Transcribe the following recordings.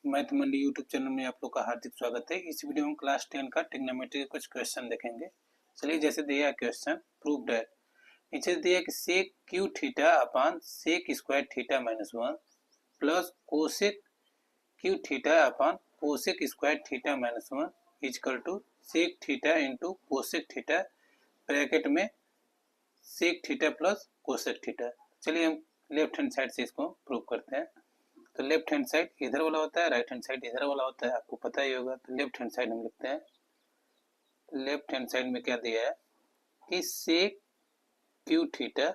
Math मंडी YouTube channel में आप लोग का हार्दिक स्वागत है। इस वीडियो में क्लास 10 का ट्रिग्नोमेट्री के कुछ क्वेश्चन देखेंगे। चलिए, जैसे दिया क्वेश्चन प्रूव दैट, नीचे दिया कि sec cube theta upon sec square theta minus 1 plus cosec cube theta upon cosec square theta minus 1 is equal to sec theta into cosec theta bracket में sec theta plus cosec theta. चलिए हम left hand side से इसको prove करते हैं। तो left hand side इधर वाला होता है, राइट हैंड साइड इधर वाला होता है, आपको पता ही होगा। तो लेफ्ट हैंड साइड हम लिखते हैं। लेफ्ट हैंड साइड में क्या दिया है कि sec cube theta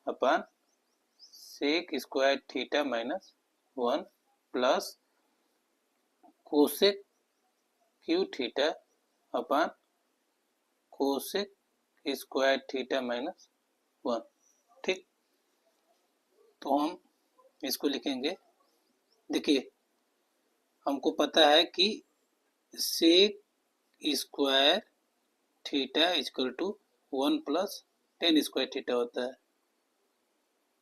upon sec square theta minus 1 plus cosec cube theta upon cosec square theta minus 1। ठीक, तो हम इसको लिखेंगे। देखिए, हमको पता है कि sec square theta equal to 1 plus tan square theta होता है।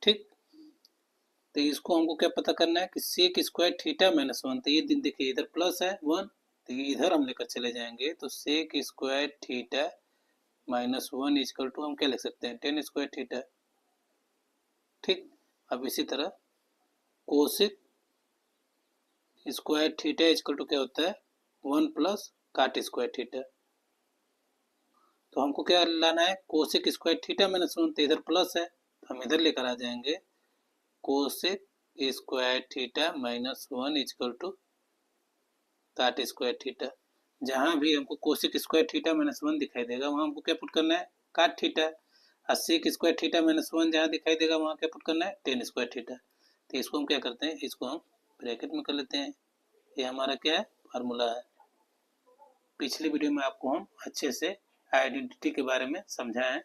ठीक, तो इसको हमको क्या पता करना है कि सेक स्क्वायर थीटा माइनस 1, तो ये दिन देखिए इधर प्लस है 1, तो ये इधर हम लेकर चले जाएंगे। तो sec square theta minus 1 is equal to हम क्या लिख सकते हैं, टेन स्क्वायर थीटा। ठीक, अब इसी तरह cosec square theta equal to क्या होता है, 1 प्लस काट स्क्वायर थीटा। तो हमको क्या लाना है, कोसेक स्क्वायर थीटा माइनस 1, तो इधर प्लस है तो हम इधर लेकर आ जाएंगे cosec square theta minus 1 is equal to cot square theta. जहां भी हमको कोसेक स्क्वायर थीटा माइनस 1 दिखाई देगा वहां हमको क्या पुट करना है, काट थीटा। और सेक स्क्वायर थीटा माइनस 1 जहां दिखाई देगा वहां क्या पुट करना है, टेन स्क्वायर थीटा। तो इसको हम क्या करते हैं, इसको हम ब्रैकेट में कर लेते हैं। ये हमारा क्या है, फार्मूला है। पिछली वीडियो में आपको हम अच्छे से आइडेंटिटी के बारे में समझाएं,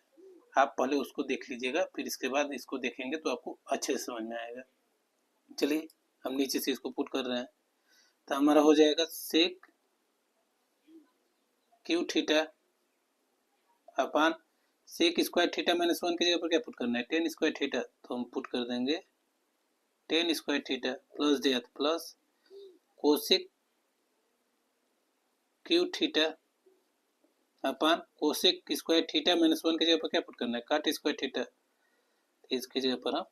आप पहले उसको देख लीजिएगा, फिर इसके बाद इसको देखेंगे तो आपको अच्छे से समझ में आएगा। चलिए हम नीचे से इसको पुट कर रहे हैं। तो हमारा हो जाएगा sec cube theta upon sec square theta minus 1 की जगह पर क्या पुट करना है, टेन स्क्वायर थीटा। तो हम पुट कर देंगे टेन स्क्वायर थीटा प्लस दिया तो plus cosec cube theta upon cosec square theta minus 1 की जगह पर क्या पुट करना है, काट स्क्वायर थीटा। इसकी जगह पर हम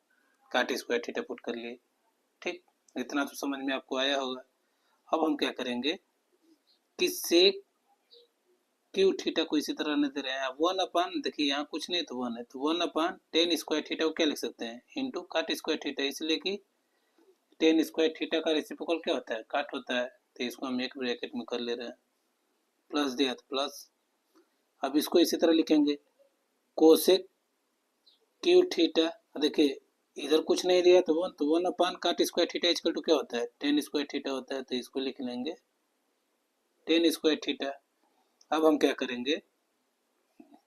काट स्क्वायर थीटा पुट कर लिए। ठीक, इतना तो समझ में आपको आया होगा। अब हम क्या करेंगे कि सेक क्यू थीटा को इसी तरह नहीं दे रहे हैं, 1 अपान, देखिए यहाँ कुछ नहीं तो 1 है, तो 1 अपान टेन स्क्वायर थीटा को क्या लिख सकते हैं, इंटू काट स्क्वायर थीटा, इसलिए कि टेन स्क्वायर थीटा का रेसिप्रोकल क्या होता है, काट होता है। तो इसको हम एक ब्रैकेट में कर ले रहे हैं, प्लस दिया तो प्लस। अब इसको इसी तरह लिखेंगे कोसेक क्यू थीटा, देखिए इधर कुछ नहीं दिया तो 1, तो 1 अपान काट स्क्वायर थीटा इक्वल टू क्या होता है, टेन स्क्वायर थीटा होता है। तो इसको लिख लेंगे टेन स्क्वायर थीटा। अब हम क्या करेंगे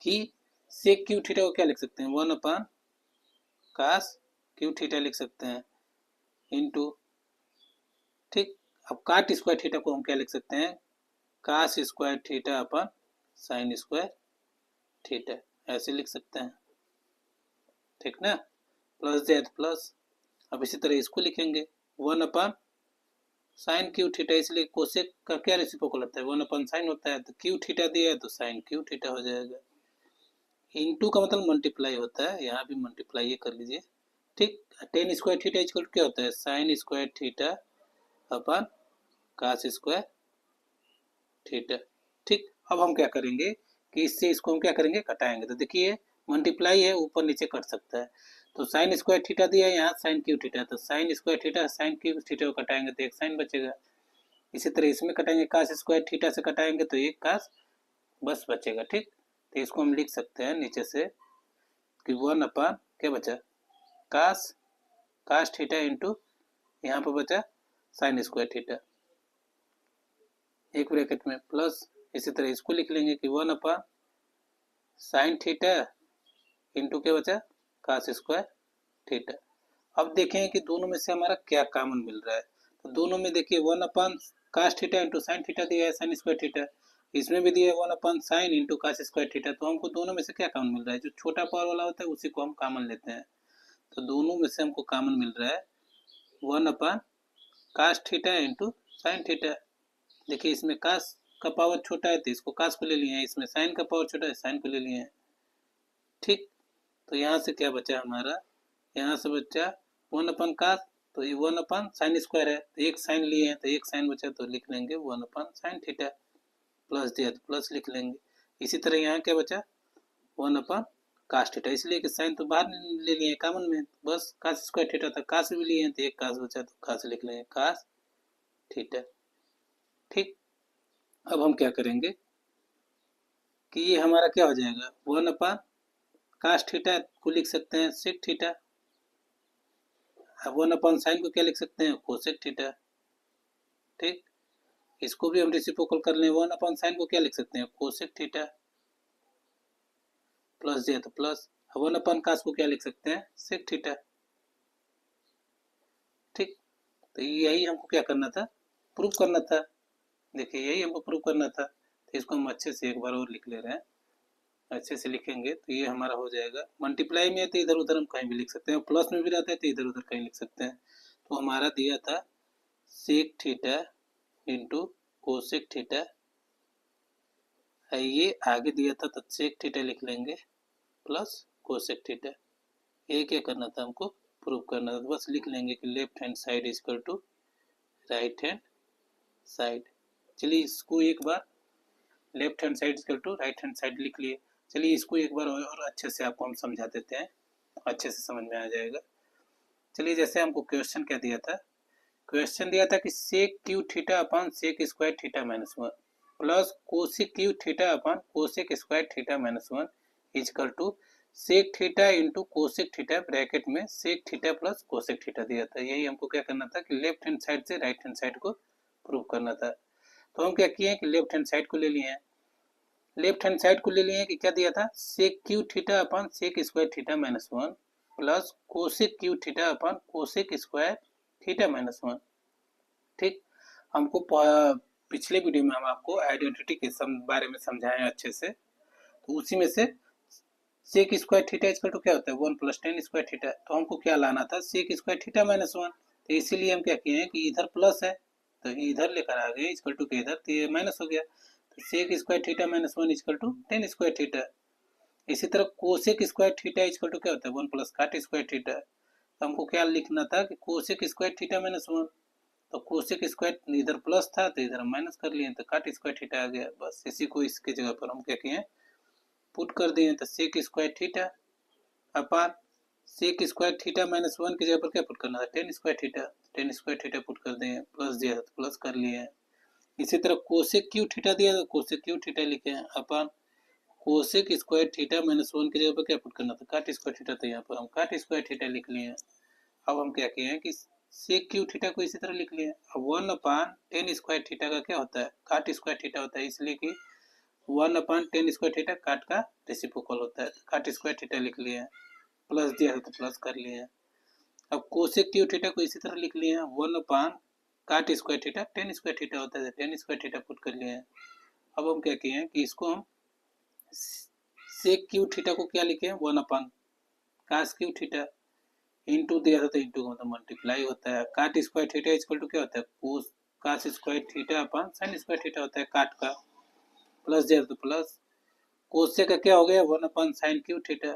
कि सेक क्यू थीटा को क्या लिख सकते हैं, 1 अपान कास क्यू थीटा लिख सकते हैं इंटू। ठीक, अब काट स्क्वायर थीटा को हम क्या लिख सकते हैं, cos square theta upon sine square theta, ऐसे लिख सकते हैं। ठीक ना, प्लस दिया तो प्लस। अब इसी तरह इसको लिखेंगे 1 अपान साइन क्यू थीटा, इसलिए कोसेक का क्या रेसिप्रोकल होता है, 1 अपान साइन होता है। तो क्यू थीटा दिया है तो साइन क्यू थीटा हो जाएगा। इनटू का मतलब मल्टीप्लाई होता है, यहाँ भी मल्टीप्लाई कर लीजिए। ठीक, टेन स्क्वायर थीटा इक्वल क्या होता है, sine square theta upon cos square theta. ठीक, अब हम क्या करेंगे कि इससे इसको हम क्या करेंगे, कटाएंगे। तो देखिए मल्टीप्लाई है, ऊपर नीचे कट सकता है। तो साइन स्क्वायर थीटा दिया है, यहाँ साइन क्यू थीटा, तो sign square theta sine Q theta को कटाएंगे तो एक साइन बचेगा। इसी तरह इसमें कटाएंगे, कास स्क्वायर थीटा से कटाएंगे तो एक कास बस बचेगा। ठीक, तो इसको हम लिख सकते हैं नीचे से कि 1 अपान क्या बचा, कास कास थीटा इंटू यहाँ पर बचा साइन स्क्वायर थीटा, एक ब्रैकेट में प्लस। इसी तरह इसको लिख लेंगे कि 1 अपान साइन थीटा इंटू क्या बचा, कास स्क्वायर थीटा। अब देखें कि दोनों में से हमारा क्या कॉमन मिल रहा है। तो दोनों में देखिए 1 upon cos theta into sine theta दिया है, साइन स्क्वायर थीटा। इसमें भी दिया है 1 upon sine into cos square theta. तो हमको दोनों में से क्या कॉमन मिल रहा है, जो छोटा पावर वाला होता है उसी को हम कॉमन लेते हैं। तो दोनों में से हमको कॉमन मिल रहा है 1 upon cos theta into sine theta. देखिए इसमें कास का पावर छोटा है तो इसको कास को ले लिए हैं, इसमें साइन का पावर छोटा है साइन को ले लिए हैं। ठीक, तो यहाँ से क्या बचा हमारा, यहाँ से बचा 1 कास, तो ये 1 साइन स्क्वायर है, तो एक साइन लिए हैं तो एक साइन बचा, तो लिख लेंगे 1 साइन थीटा, प्लस दिया तो प्लस लिख लेंगे। इसी तरह यहाँ क्या बचा 1 कास थीटा, इसलिए कि साइन तो बाहर ले लिए कॉमन में, तो बस कास स्क्वायर थीटा था, कास भी लिए हैं तो एक कास बचा तो कास लिख लेंगे कास थीटा। ठीक, अब हम क्या करेंगे कि ये हमारा क्या हो जाएगा 1 कास थीटा को लिख सकते हैं सेक थीटा, 1 साइन को क्या लिख सकते हैं कोसेक थीटा। ठीक, इसको भी हम रेसिप्रोकल कर लें, 1 साइन को क्या लिख सकते हैं कोसेक थीटा, प्लस दिया तो प्लस, 1 कास को क्या लिख सकते हैं सेक थीटा। ठीक, तो यही हमको क्या करना था, प्रूफ करना था। देखिए यही हमको प्रूफ करना था, तो इसको हम अच्छे से एक बार और लिख ले रहे हैं। अच्छे से लिखेंगे तो ये हमारा हो जाएगा, मल्टीप्लाई में है तो इधर उधर हम कहीं भी लिख सकते हैं, प्लस में भी रहता है तो इधर उधर कहीं लिख सकते हैं। तो हमारा दिया था sec theta into cosec theta, ये आगे दिया था तो सेक थीटा लिख लेंगे प्लस कोसेक थीटा। ये क्या करना था हमको प्रूव करना था, तो बस लिख लेंगे कि left hand side is equal to right hand side. चलिए इसको एक बार left hand side equal to right hand side लिख लिए। चलिए इसको एक बार और अच्छे से आपको हम समझा देते हैं, अच्छे से समझ में आ जाएगा। चलिए जैसे हमको क्वेश्चन क्या दिया था, क्वेश्चन दिया था कि sec cube theta upon sec square theta minus 1 plus cosec cube theta upon cosec square theta minus 1 is equal to sec theta into cosec theta bracket में sec theta plus cosec theta दिया था। यही हमको क्या करना था कि लेफ्ट हैंड साइड से राइट हैंड साइड को प्रूव करना था। तो हम क्या किए कि लेफ्ट हैंड साइड को ले लिए हैं, लेफ्ट हैंड साइड को ले लिए कि क्या दिया था sec cube theta upon sec square theta minus 1 plus cosec cube theta upon cosec square theta minus 1। ठीक, हमको पिछले वीडियो में हम आपको आइडेंटिटी के बारे में समझाएं अच्छे से, तो उसी में से sec square theta equal to क्या होता है 1 प्लस टेन स्क्वायर थीटा, तो हमको क्या लाना था सेक स्क्वायर थीटा माइनस 1, तो इसीलिए हम क्या किए हैं कि इधर प्लस है तो इधर लेकर आ गए इक्वल टू के इधर, तो ये माइनस हो गया, तो sec square theta minus 1 equal to tan square theta. इसी तरह cosec square theta equal to क्या होता है 1 प्लस काट स्क्वायर थीटा, तो हमको क्या लिखना था कि कोसेक स्क्वायर थीटा माइनस 1, तो कोसेक स्क्वायर इधर प्लस था तो इधर माइनस कर लिए तो काट स्क्वायर थीटा आ गया। बस इसी को इसकी जगह पर हम क्या किए पुट कर दिए, तो sec square theta upon sec square theta minus 1 की जगह पर क्या पुट करना था tan square theta, tan square theta put कर दिए, प्लस दिया तो प्लस कर लिए। इसी तरह कोसेक क्यू थीटा दिया तो कोसेक क्यू थीटा लिखे हैं अपान कोसेक स्क्वायर थीटा माइनस 1 की जगह पर क्या पुट करना था काट स्क्वायर थीटा, तो यहाँ पर हम काट स्क्वायर थीटा लिख लिए। अब हम क्या किए हैं कि सेक क्यू थीटा को इसी तरह लिख लिए। अब 1/10 स्क्वायर थीटा का क्या होता है काट स्क्वायर थीटा होता है, इसलिए कि 1/10 स्क्वायर थीटा काट का रेसिप्रोकल होता है, काट स्क्वायर थीटा लिख लिए, प्लस दिया है तो प्लस कर लिए। अब कोसेक क्यू थीटा को इसी तरह लिख लिए 1/10 काट square theta tan square theta होता है, टेन स्क्वायर थीटा पुट कर लिए। अब हम क्या किए हैं कि इसको हम सेक क्यू थीटा को क्या लिखे 1/, कास क्यू थीटा इंटू दिया था तो इंटू का मतलब मल्टीप्लाई होता है, काट स्क्वायर थीटा इक्वल टू क्या होता है cos cos square theta upon sine square theta होता है काट का, प्लस दिया तो प्लस, कोस का क्या हो गया 1/sin क्यू थीटा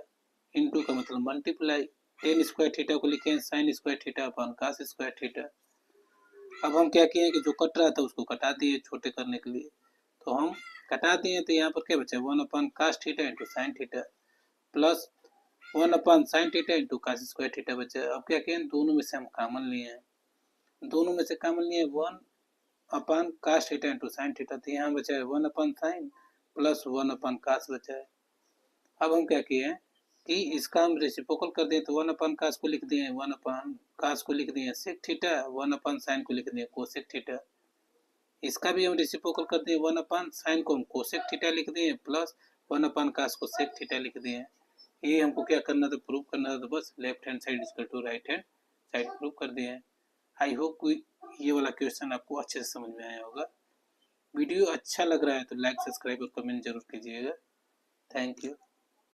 इंटू का मतलब मल्टीप्लाई, टेन स्क्वायर थीटा को लिखे sine square theta upon cos square theta. अब हम क्या किए कि जो कट रहा था उसको कटा दिए छोटे करने के लिए, तो हम कटा दिए तो यहाँ पर क्या बचा 1/cos theta into sine theta plus 1/sin theta into cos square theta बचा। अब क्या किए दोनों में से हम कॉमन लिए हैं, दोनों में से कॉमन लिए 1/cos theta into sine theta, तो यहाँ बचा है 1/sin प्लस 1/cos बचा है। अब हम क्या किए हैं कि इसका हम रेसिप्रोकल कर दें तो 1/cos को लिख दिए 1/cos को लिख दिए सेक थीटा, 1/sin को लिख दिए कोसेक थीटा। इसका भी हम रेसिप्रोकल कर दिए 1/sin को हम कोसेक थीटा लिख दिए प्लस 1/cos को सेक थीटा लिख दिए। ये हमको क्या करना था प्रूव करना था, तो बस left hand side equal to right hand side prove कर दिए। आई होप ये वाला क्वेश्चन आपको अच्छे से समझ में आया होगा। वीडियो अच्छा लग रहा है तो लाइक सब्सक्राइब और कमेंट जरूर कीजिएगा। Thank you.